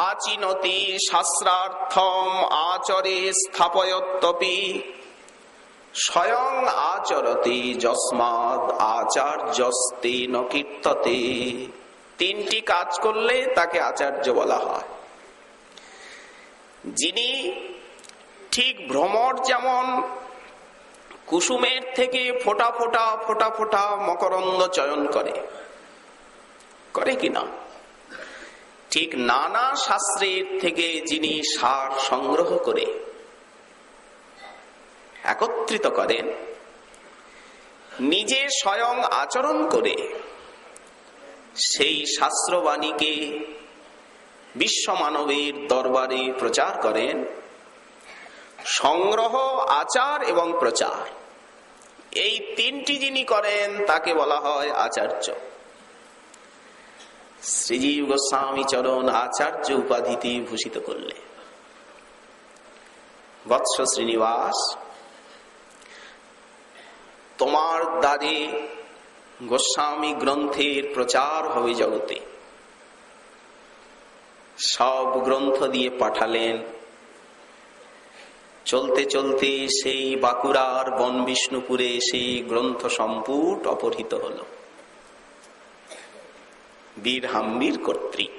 S1: আচিনতি শাস্ত্রার্থম আচরে স্থাপয়ত্যপি স্বয়ং আচরতি যস্মাদ আচার্যস্তেন কীর্ততে। 3টি কাজ করলে তাকে আচার্য বলা হয়। যিনি ঠিক ভ্রমর যেমন কুসুমের থেকে ফোঁটা ফোঁটা ফোঁটা ফোঁটা মকরন্দ চয়ন করে কিনা, ঠিক নানা শাস্ত্রের থেকে যিনি সার সংগ্রহ করে একত্রিত করেন, নিজে স্বয়ং আচরণ করে সেই শাস্ত্রবাণীকে বিশ্ব মানবের দরবারে প্রচার করেন, সংগ্রহ, আচার এবং প্রচার, এই 3টি যিনি করেন তাকে বলা হয় আচার্য। শ্রীজীব গোস্বামী চরণ আচার্য উপাধিতে ভূষিত করলে। বৎস শ্রীনিবাস, তোমার দ্বারে গোস্বামী গ্রন্থের প্রচার হবে জগতে। সব গ্রন্থ দিয়ে পাঠালেন। চলতে চলতে সেই বাঁকুড়ার বন বিষ্ণুপুরে সেই গ্রন্থ সম্পুট অপহৃত হল বীর হাম্বির কর্তৃক।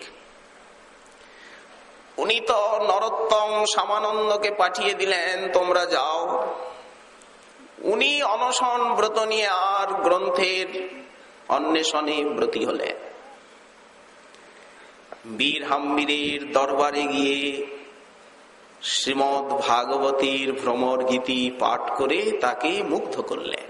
S1: উনি তো নরোত্তম সামানন্দকে পাঠিয়ে দিলেন, তোমরা যাও। উনি অনশন ব্রত নিয়ে আর গ্রন্থের অন্বেষণে ব্রতী হলেন। বীর হাম্বিরের দরবারে গিয়ে শ্রীমদ্ ভাগবতীর ভ্রমর গীতি পাঠ করে তাকে মুগ্ধ করলেন।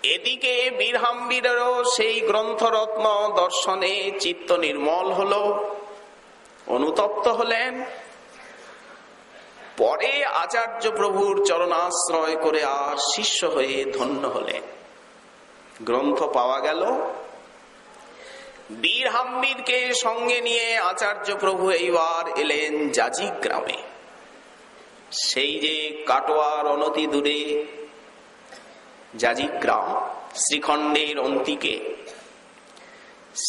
S1: এদিকে বীর হাম্বিরেরও সেই গ্রন্থরত্ন দর্শনে চিত্ত নির্মল হল, অনুতপ্ত হলেন। পরে আচার্য প্রভুর চরণাশ্রয় করে আর শিষ্য হয়ে ধন্য হলেন। গ্রন্থ পাওয়া গেল। বীর হাম্বিরকে সঙ্গে নিয়ে আচার্য প্রভু এইবার এলেন জাজিক গ্রামে। সেই যে কাটোয়ার অনতি দূরে জাজিক গ্রাম, শ্রীখণ্ডের অন্তিকে,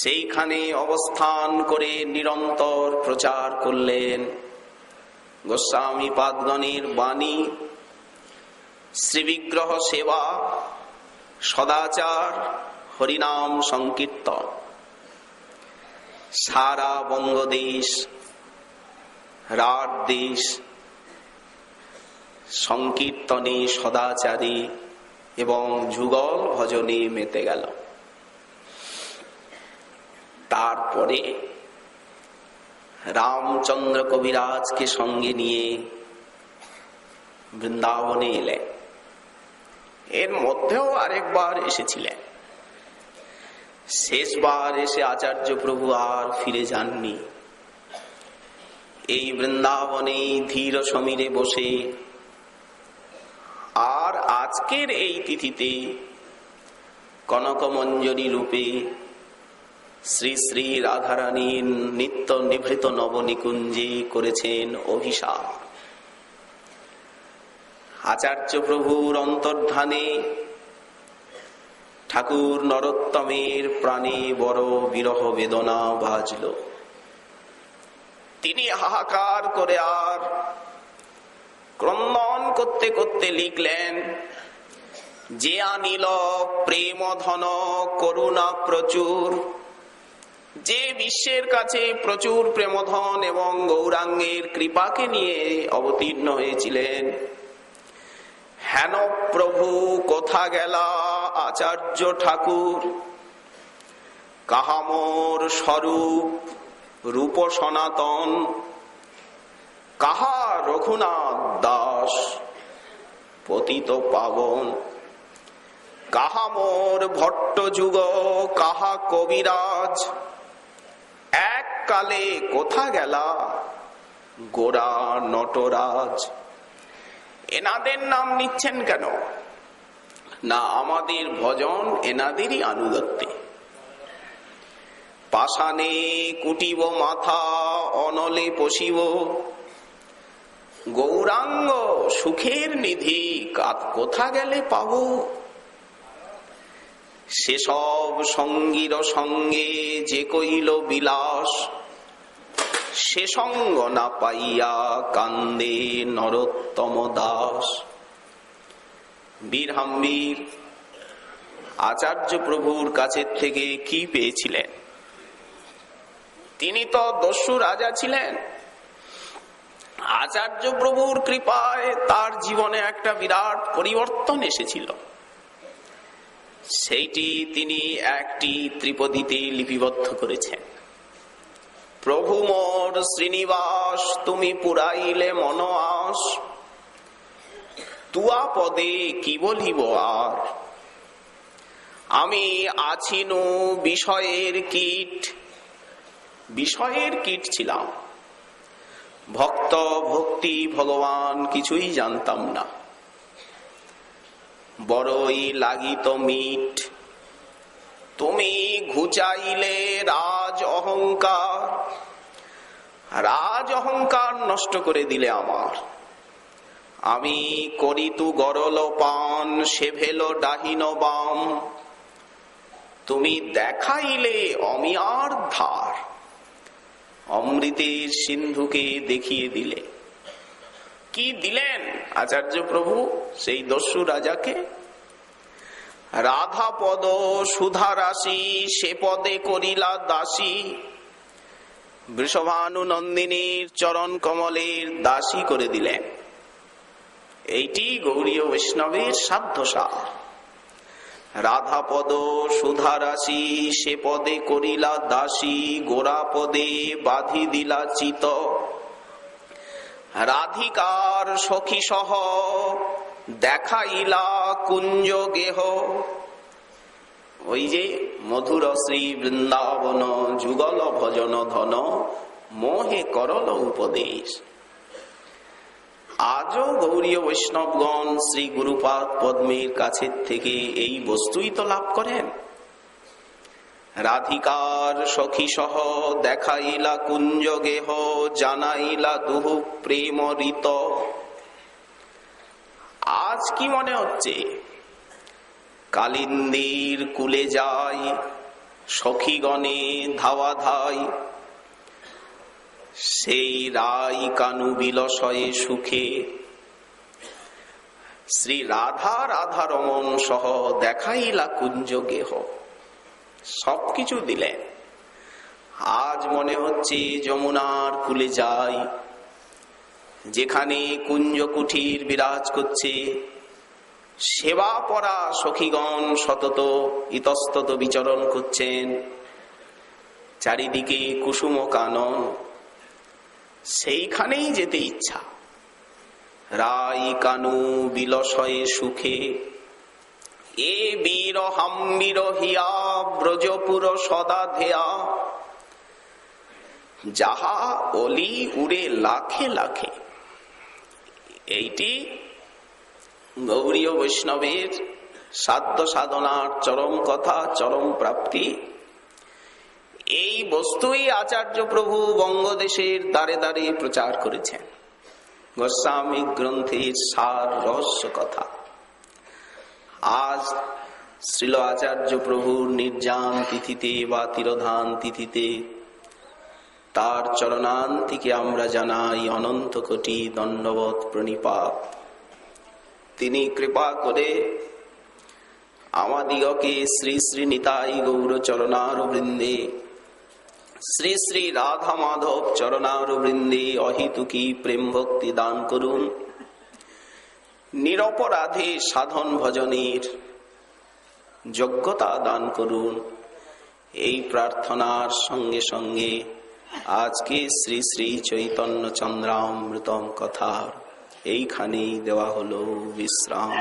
S1: সেইখানে অবস্থান করে নিরন্তর প্রচার করলেন গোস্বামী পাদগণের বাণী, শ্রীবিগ্রহ সেবা, সদাচার, হরিনাম সংকীর্তন। সারা বঙ্গদেশ, রাঢ় দেশ সংকীর্তনে, সদাচারে এবং যুগল ভজনে মেতে গেল। তারপরে রামচন্দ্র কবিরাজকে সঙ্গে নিয়ে বৃন্দাবনে এলেন। এর মধ্যেও আরেকবার এসেছিলেন। শেষবার এসে আচার্য প্রভু আর ফিরে যাননি। এই বৃন্দাবনে ধীর সমীরে বসে আর আজকের এই তিথিতে কনকমঞ্জরী রূপে শ্রী শ্রী রাধারানীর নিত্য নিভৃত নবনিকুঞ্জে করেছেন অভিষেক। আচার্য প্রভুর অন্তর্ধানে ঠাকুর নরোত্তমের প্রাণে বড় বিরহ বেদনা বাজল। তিনি হাহাকার করে আর ক্রন্দন করতে করতে লিখলেন, যে আনিল প্রেম ধন করুণা প্রচুর, যে বিশ্বের কাছে প্রচুর প্রেমধন এবং গৌরাঙ্গের কৃপাকে নিয়ে অবতীর্ণ হয়েছিলেন, হেন প্রভু কোথা গেলা আচার্য ঠাকুর, কাহামোর স্বরূপ রূপ সনাতন, কাহা রঘুনাথ দাস পতিত পাবন, কাহা মোর ভট্ট যুগ, কাহা কবিরাজ, এককালে কোথা গেলা গোরা নটরাজ। এনাদের নাম নিচ্ছেন কেন? না, আমাদের ভজন এনাদেরই আনুগত্যে। পাষাণে কুটিব মাথা, অনলে পশিব, গৌরাঙ্গ সুখের নিধি কোথা গেলে পাব। সেসব সঙ্গীর সঙ্গে যে কইল বিলাস, সে সঙ্গ না পাইয়া কান্দে নরোত্তম দাস। বীর হাম্বির আচার্য প্রভুর কাছের থেকে কি পেয়েছিলেন? তিনি তো দস্যু রাজা ছিলেন। আচার্য প্রভুর কৃপায় তার জীবনে একটা বিরাট পরিবর্তন এসেছিল। সেইটি তিনি একটি ত্রিপদীতে লিপিবদ্ধ করেছেন। প্রভু মোর শ্রীনিবাস, তুমি পুরাইলে মন আস, তুয়া পদে কি বলিব আর। আমি আছিনু বিষয়ের কীট, বিষয়ের কীট ছিলাম। ভক্ত ভক্তি ভগবান কিছুই জানতাম না। বড়ই লাগিত মিট, তুমি ঘুচ ঘুচাইলে রাজ অহংকার, রাজ অহংকার নষ্ট করে দিলে আমার। আমি করিতু গরল পান, সেভেল ডাহিন বাম, তুমি দেখাইলে অমিয়ার ধার, অমৃতের সিন্ধুকে দেখিয়ে দিলে। কি দিলেন আচার্য প্রভু সেই দস্যু রাজাকে? রাধা পদ সুধা রাশি, সে পদে করিলা দাসী, বৃষভানু নন্দিনীর চরণ কমলের দাসী করে দিলেন। এইটি গৌড়ীয় বৈষ্ণবের সাধ্যসার। রাধা পদ সুধা রাশি, সে পদে করিলা দাসী, গোরা পদে বাঁধি দিলা চিত, রাধিকার সখী সহ দেখাইলা কুঞ্জ গেহ। ওই যে মধুর শ্রী বৃন্দাবন, যুগল ভজন ধন, মোহে করল উপদেশ। আজও গৌড়ীয় বৈষ্ণবগণ শ্রী গুরুপাদ পদ্মের কাছের থেকে এই বস্তুই তো লাভ করেন। রাধিকার সখী সহ দেখাইলা কুঞ্জ গেহ, জানাইলা দুহু প্রেম ঋত। আজ কি মনে হচ্ছে? কালিন্দীর কুলে যাই, সখীগণে ধাওয়া ধাই, সেই রাই কানু বিলসয়ে সুখে। শ্রী রাধা রাধা রমন সহ দেখাইলা কুঞ্জ গেহ, সবকিছু দিলেন। আজ মনে হচ্ছে যমুনার কুলে যাই, যেখানে কুঞ্জ কুঠির বিরাজ করছে, সেবা পরা সখীগণ সতত ইতস্তত বিচরণ করছেন, চারিদিকে কুসুম কানন, সেইখানেই যেতে ইচ্ছা। রাই কানু বিলসয়ে সুখে, এ বীর হাম্বীর হিয়া, ব্রজপুর সদা ধেয়া, যাহা অলি উড়ে লাখে লাখে। এইটি গৌড়ীয় বৈষ্ণবের সাধ্য সাধনার চরম কথা, চরম প্রাপ্তি। এই বস্তুই আচার্য প্রভু বঙ্গদেশের দ্বারে দ্বারে প্রচার করেছেন। গোস্বামী গ্রন্থের সার রহস্য কথা আজ শ্রীল আচার্য প্রভুর নির্যান তিথিতে বা তিরোধান তিথিতে তার চরণান্তিকে আমরা জানাই অনন্ত কোটি দণ্ডবৎ প্রণিপাত। তিনি কৃপা করে আমাদিগকে শ্রী শ্রী নিতাই গৌর চরণার বৃন্দে, শ্রী শ্রী রাধা মাধব চরণার বৃন্দে অহিতুকি প্রেম ভক্তি দান করুন। নিরপরাধে সাধন ভজনের যোগ্যতা দান করুন। এই প্রার্থনার সঙ্গে সঙ্গে আজকে শ্রী শ্রী চৈতন্য চন্দ্রামৃতম কথার এইখানেই দেওয়া হলো বিশ্রাম।